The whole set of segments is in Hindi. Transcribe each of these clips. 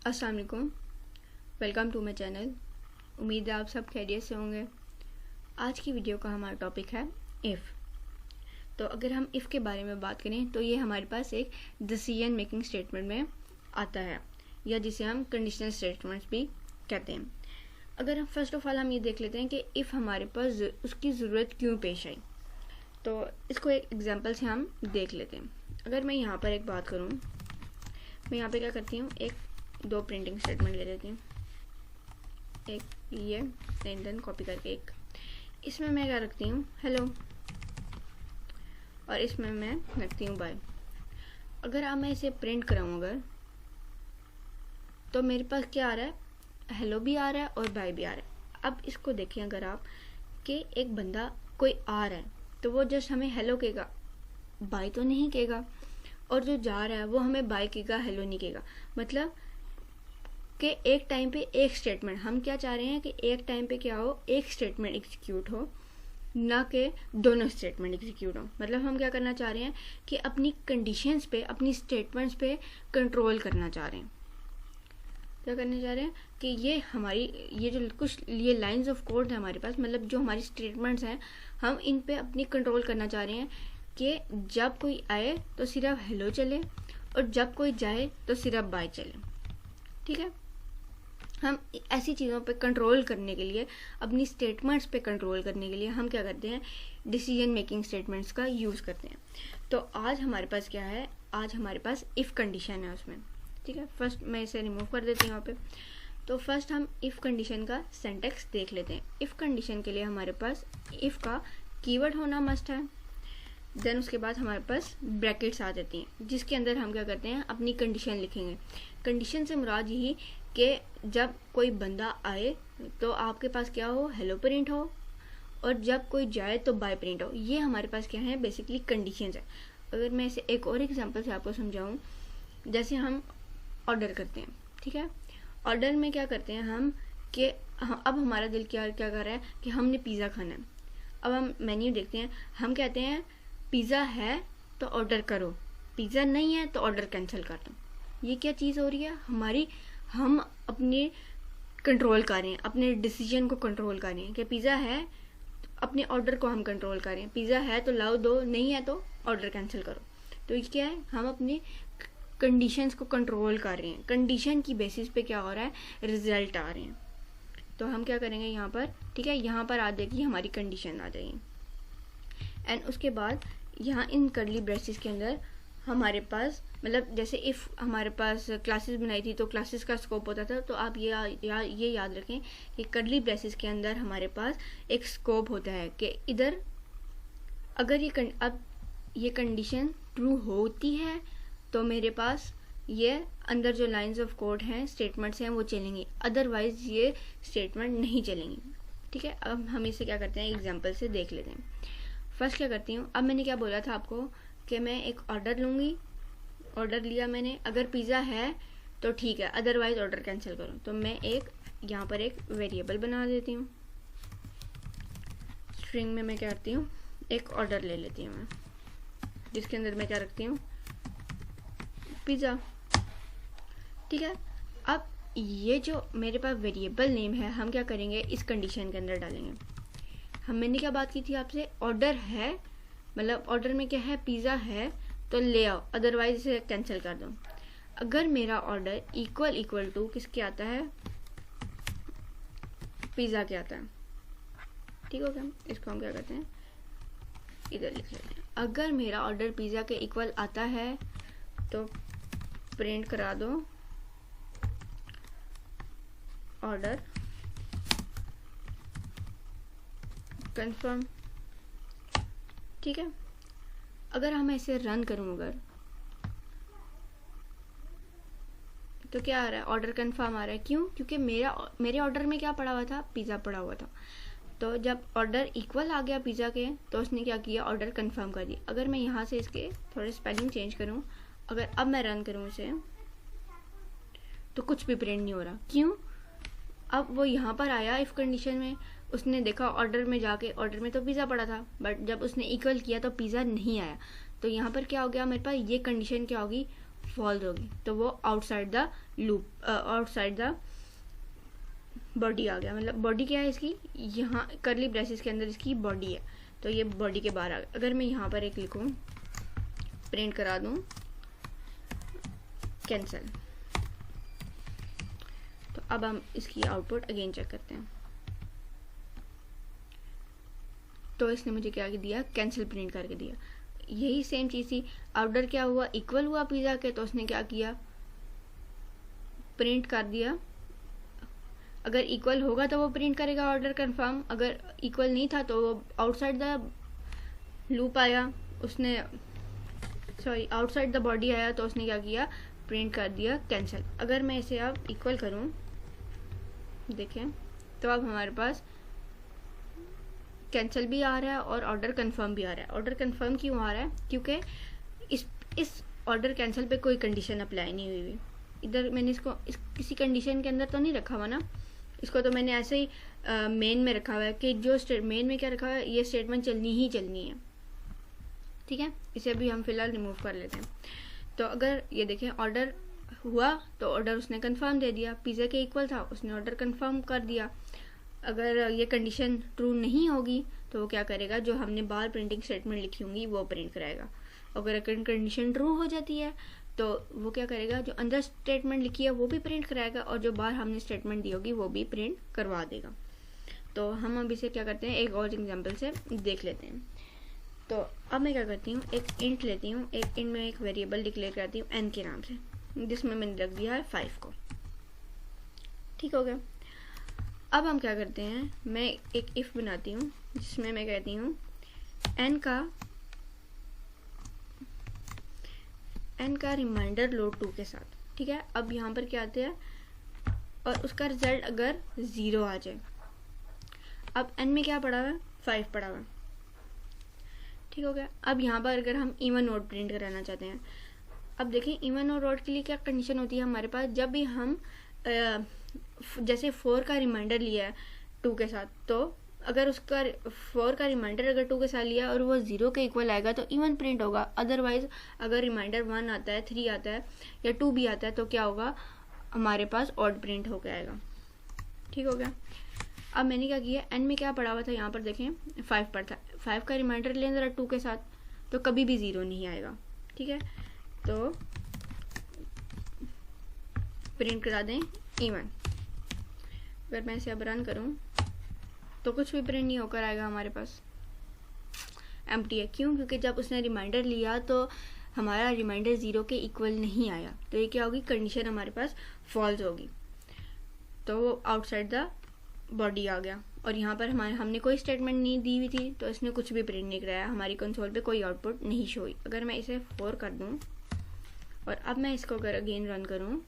अस्सलाम वालेकुम, वेलकम टू माई चैनल। उम्मीद है आप सब खैरियत से होंगे। आज की वीडियो का हमारा टॉपिक है इफ़। तो अगर हम इफ़ के बारे में बात करें तो ये हमारे पास एक डिसीजन मेकिंग स्टेटमेंट में आता है, या जिसे हम कंडीशनल स्टेटमेंट्स भी कहते हैं। अगर हम फर्स्ट ऑफ ऑल हम ये देख लेते हैं कि इफ़ हमारे पास उसकी ज़रूरत क्यों पेश आई, तो इसको एक एग्जांपल से हम देख लेते हैं। अगर मैं यहाँ पर एक बात करूँ, मैं यहाँ पे क्या करती हूँ, दो प्रिंटिंग स्टेटमेंट ले लेती हूँ। एक ये एंड देन कॉपी करके एक इसमें मैं क्या रखती हूँ, हेलो, और इसमें मैं रखती हूँ बाय। अगर अब मैं इसे प्रिंट कराऊँ अगर, तो मेरे पास क्या आ रहा है, हेलो भी आ रहा है और बाय भी आ रहा है। अब इसको देखें अगर आप कि एक बंदा कोई आ रहा है तो वो जस्ट हमें हेलो कहेगा, बाय तो नहीं कहेगा, और जो जा रहा है वो हमें बाय कहेगा, हेलो नहीं कहेगा। मतलब कि एक टाइम पे एक स्टेटमेंट, हम क्या चाह रहे हैं कि एक टाइम पे क्या हो, एक स्टेटमेंट एग्जीक्यूट हो, ना कि दोनों स्टेटमेंट एग्जीक्यूट हो। मतलब हम क्या करना चाह रहे हैं कि अपनी कंडीशंस पे, अपनी स्टेटमेंट्स पे कंट्रोल करना चाह रहे हैं। क्या करना चाह रहे हैं कि ये जो कुछ ये लाइंस ऑफ कोड है हमारे पास, मतलब जो हमारी स्टेटमेंट्स हैं, हम इन पे अपनी कंट्रोल करना चाह रहे हैं कि जब कोई आए तो सिर्फ हेलो चले, और जब कोई जाए तो सिर्फ बाय चले। ठीक है, हम ऐसी चीज़ों पे कंट्रोल करने के लिए, अपनी स्टेटमेंट्स पे कंट्रोल करने के लिए हम क्या करते हैं, डिसीजन मेकिंग स्टेटमेंट्स का यूज़ करते हैं। तो आज हमारे पास क्या है, आज हमारे पास इफ़ कंडीशन है उसमें। ठीक है, फर्स्ट मैं इसे रिमूव कर देती हूँ यहाँ पे। तो फर्स्ट हम इफ़ कंडीशन का सिंटैक्स देख लेते हैं। इफ़ कंडीशन के लिए हमारे पास इफ़ का कीवर्ड होना मस्ट है। देन उसके बाद हमारे पास ब्रैकेट्स आ जाती हैं, जिसके अंदर हम क्या करते हैं, अपनी कंडीशन लिखेंगे। कंडीशन से मुराद यही कि जब कोई बंदा आए तो आपके पास क्या हो, हेलो प्रिंट हो, और जब कोई जाए तो बाय प्रिंट हो। ये हमारे पास क्या है, बेसिकली कंडीशंस है। अगर मैं इसे एक और एग्जांपल से आपको समझाऊं, जैसे हम ऑर्डर करते हैं। ठीक है, ऑर्डर में क्या करते हैं हम कि अब हमारा दिल क्या कर रहा है कि हमने पिज़्ज़ा खाना है। अब हम मेन्यू देखते हैं, हम कहते हैं पिज़्ज़ा है तो ऑर्डर करो, पिज़्ज़ा नहीं है तो ऑर्डर कैंसिल कर दो। ये क्या चीज़ हो रही है, हम अपने कंट्रोल कर रहे हैं, अपने डिसीजन को कंट्रोल कर रहे हैं कि पिज़्ज़ा है, अपने ऑर्डर को हम कंट्रोल कर रहे हैं। पिज़्ज़ा है तो लाओ दो, नहीं है तो ऑर्डर कैंसिल करो। तो ये क्या है, हम अपने कंडीशंस को कंट्रोल कर रहे हैं। कंडीशन की बेसिस पे क्या हो रहा है, रिजल्ट आ रहे हैं। तो हम क्या करेंगे यहाँ पर, ठीक है, यहाँ पर आ जाएगी हमारी कंडीशन आ जाएगी। एंड उसके बाद यहाँ इन कर्ली ब्रेसेस के अंदर हमारे पास, मतलब जैसे इफ़ हमारे पास क्लासेस बनाई थी तो क्लासेस का स्कोप होता था, तो आप ये याद रखें कि कर्ली ब्रेसेस के अंदर हमारे पास एक स्कोप होता है कि इधर अगर अब ये कंडीशन ट्रू होती है तो मेरे पास ये अंदर जो लाइंस ऑफ कोड हैं, स्टेटमेंट्स हैं, वो चलेंगी, अदरवाइज ये स्टेटमेंट नहीं चलेंगी। ठीक है, अब हम इसे क्या करते हैं, एग्जाम्पल से देख लेते हैं। फर्स्ट क्या करती हूँ, अब मैंने क्या बोला था आपको कि मैं एक ऑर्डर लूँगी, ऑर्डर लिया मैंने, अगर पिज़्ज़ा है तो ठीक है, अदरवाइज ऑर्डर कैंसिल करूँ। तो मैं यहाँ पर एक वेरिएबल बना देती हूँ। स्ट्रिंग में मैं क्या करती हूँ, एक ऑर्डर ले लेती हूँ मैं, जिसके अंदर मैं क्या रखती हूँ, पिज़्ज़ा। ठीक है, अब ये जो मेरे पास वेरिएबल नेम है, हम क्या करेंगे, इस कंडीशन के अंदर डालेंगे। मैंने क्या बात की थी आपसे, ऑर्डर है, मतलब ऑर्डर में क्या है, पिज़्ज़ा है तो ले आओ, अदरवाइज इसे कैंसिल कर दो। अगर मेरा ऑर्डर इक्वल टू किसके आता है, पिज़्ज़ा के आता है। ठीक हो गया, इसको हम क्या करते हैं, इधर लिख लेते हैं। अगर मेरा ऑर्डर पिज़्ज़ा के इक्वल आता है तो प्रिंट करा दो ऑर्डर कंफर्म। ठीक है, अगर हम ऐसे रन करूँ अगर, तो क्या आ रहा है, ऑर्डर कंफर्म आ रहा है। क्यों, क्योंकि मेरे ऑर्डर में क्या पड़ा हुआ था, पिज़्ज़ा पड़ा हुआ था। तो जब ऑर्डर इक्वल आ गया पिज़्ज़ा के, तो उसने क्या किया, ऑर्डर कंफर्म कर दिया। अगर मैं यहाँ से इसके थोड़े स्पेलिंग चेंज करूँ, अगर अब मैं रन करूँ इसे, तो कुछ भी प्रिंट नहीं हो रहा। क्यों, अब वो यहाँ पर आया इफ़ कंडीशन में, उसने देखा ऑर्डर में जाके, ऑर्डर में तो पिज़्ज़ा पड़ा था, बट जब उसने इक्वल किया तो पिज़्ज़ा नहीं आया। तो यहाँ पर क्या हो गया, मेरे पास ये कंडीशन क्या होगी, फॉल्स होगी, तो वो outside the loop, outside the body आ गया। मतलब बॉडी क्या है इसकी, यहाँ करली ब्रेसेस के अंदर इसकी बॉडी है, तो ये बॉडी के बाहर आ गया। अगर मैं यहाँ पर एक लिखूँ, प्रिंट करा दूँ कैंसिल, तो अब हम इसकी आउटपुट अगेन चेक करते हैं। तो इसने मुझे क्या दिया, कैंसिल प्रिंट करके दिया। यही सेम चीज़ थी, ऑर्डर क्या हुआ, इक्वल हुआ पिज़्ज़ा के, तो उसने क्या किया, प्रिंट कर दिया। अगर इक्वल होगा तो वो प्रिंट करेगा ऑर्डर कंफर्म, अगर इक्वल नहीं था तो वो आउटसाइड द लूप आया, उसने सॉरी आउटसाइड द बॉडी आया, तो उसने क्या किया, प्रिंट कर दिया कैंसिल। अगर मैं इसे अब इक्वल करूँ, देखें, तो अब हमारे पास कैंसिल भी आ रहा है और ऑर्डर कंफर्म भी आ रहा है। ऑर्डर कंफर्म क्यों आ रहा है, क्योंकि इस ऑर्डर कैंसिल पे कोई कंडीशन अप्लाई नहीं हुई हुई। इधर मैंने इसको किसी कंडीशन के अंदर तो नहीं रखा हुआ ना, इसको तो मैंने ऐसे ही मेन में रखा हुआ है कि जो मेन में क्या रखा हुआ है, ये स्टेटमेंट चलनी ही चलनी है। ठीक है, इसे भी हम फिलहाल रिमूव कर लेते हैं। तो अगर ये देखें, ऑर्डर हुआ तो ऑर्डर उसने कंफर्म दे दिया, पिज़्ज़ा के इक्वल था, उसने ऑर्डर कंफर्म कर दिया। अगर ये कंडीशन ट्रू नहीं होगी तो वो क्या करेगा, जो हमने बाहर प्रिंटिंग स्टेटमेंट लिखी होंगी वो प्रिंट कराएगा। अगर कंडीशन ट्रू हो जाती है तो वो क्या करेगा, जो अंदर स्टेटमेंट लिखी है वो भी प्रिंट कराएगा, और जो बाहर हमने स्टेटमेंट दी होगी वो भी प्रिंट करवा देगा। तो हम अब इसे क्या करते हैं, एक और एग्जाम्पल से देख लेते हैं। तो अब मैं क्या करती हूँ, एक इंट लेती हूँ, एक इंट में एक वेरिएबल डिक्लेयर करती हूँ n के नाम से, जिसमें मैंने रख दिया है 5 को। ठीक हो गया। अब हम क्या करते हैं, मैं एक इफ बनाती हूँ जिसमें मैं कहती हूँ n का रिमाइंडर लोड 2 के साथ। ठीक है, अब यहाँ पर क्या आते हैं, और उसका रिजल्ट अगर 0 आ जाए। अब n में क्या पड़ा हुआ है, 5 पड़ा हुआ है। ठीक हो गया। अब यहाँ पर अगर हम इवन ओड प्रिंट कराना चाहते हैं, अब देखें इवन और ओड के लिए क्या कंडीशन होती है हमारे पास, जब भी हम जैसे 4 का रिमाइंडर लिया है 2 के साथ, तो अगर उसका 4 का रिमाइंडर अगर 2 के साथ लिया और वो 0 के इक्वल आएगा तो इवन प्रिंट होगा। अदरवाइज अगर रिमाइंडर 1 आता है, 3 आता है या 2 भी आता है तो क्या होगा, हमारे पास ऑड प्रिंट हो जाएगा। ठीक हो गया। अब मैंने क्या किया, n में क्या पड़ा हुआ था, यहाँ पर देखें 5 पड़ता है, 5 का रिमाइंडर लें ज़रा 2 के साथ, तो कभी भी 0 नहीं आएगा। ठीक है, तो प्रिंट करा दें इवन। अगर मैं इसे अब रन करूँ तो कुछ भी प्रिंट नहीं होकर आएगा, हमारे पास एम्प्टी है। क्यों, क्योंकि जब उसने रिमाइंडर लिया तो हमारा रिमाइंडर 0 के इक्वल नहीं आया, तो ये क्या होगी, कंडीशन हमारे पास फॉल्स होगी, तो वो आउटसाइड द बॉडी आ गया। और यहाँ पर हमने कोई स्टेटमेंट नहीं दी हुई थी, तो इसने कुछ भी प्रिंट नहीं कराया, हमारी कंसोल पे कोई आउटपुट नहीं शो हुई। अगर मैं इसे 4 कर दूँ और अब मैं इसको अगर अगेन रन करूँ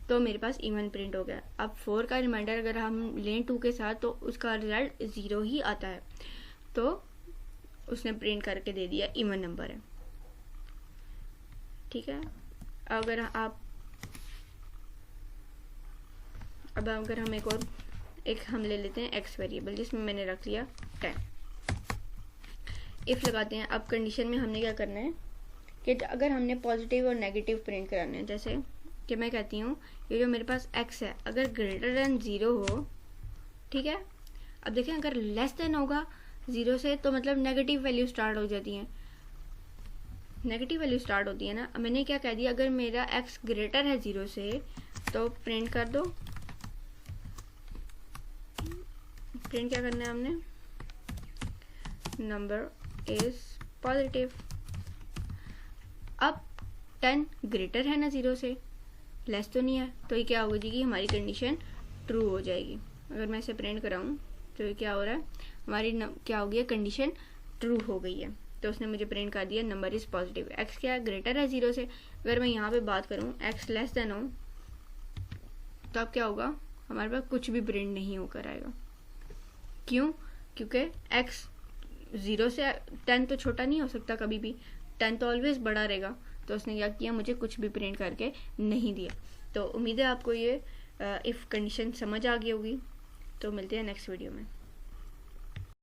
तो मेरे पास इवन प्रिंट हो गया। अब 4 का रिमाइंडर अगर हम लें 2 के साथ तो उसका रिजल्ट 0 ही आता है, तो उसने प्रिंट करके दे दिया इवन नंबर है। ठीक है, अगर हम एक हम ले लेते हैं x वेरिएबल, जिसमें मैंने रख लिया 10। इफ लगाते हैं। अब कंडीशन में हमने क्या करना है कि अगर हमने पॉजिटिव और नेगेटिव प्रिंट कराने हैं, जैसे कि मैं कहती हूँ ये जो मेरे पास x है अगर ग्रेटर देन 0 हो, ठीक है। अब देखें अगर लेस देन होगा 0 से तो मतलब नेगेटिव वैल्यू स्टार्ट हो जाती है, नेगेटिव वैल्यू स्टार्ट होती है ना। अब मैंने क्या कह दिया, अगर मेरा x ग्रेटर है 0 से तो प्रिंट कर दो। प्रिंट क्या करना है हमने, नंबर इज पॉजिटिव। अब 10 ग्रेटर है ना 0 से, लेस तो नहीं है, तो ये क्या हो जाएगी, हमारी कंडीशन ट्रू हो जाएगी। अगर मैं इसे प्रिंट कराऊँ तो ये क्या हो रहा है, हमारी क्या हो गई, कंडीशन ट्रू हो गई है। तो उसने मुझे प्रिंट कर दिया नंबर इज पॉजिटिव। x क्या है, ग्रेटर है 0 से। अगर मैं यहाँ पे बात करूँ x लेस देन हो तो अब क्या होगा, हमारे पास कुछ भी प्रिंट नहीं होकर आएगा। क्यों, क्योंकि x 0 से 10 तो छोटा नहीं हो सकता कभी भी, 10 तो ऑलवेज बड़ा रहेगा। तो उसने क्या किया, मुझे कुछ भी प्रिंट करके नहीं दिया। तो उम्मीद है आपको ये इफ़ कंडीशन समझ आ गई होगी। तो मिलते हैं नेक्स्ट वीडियो में।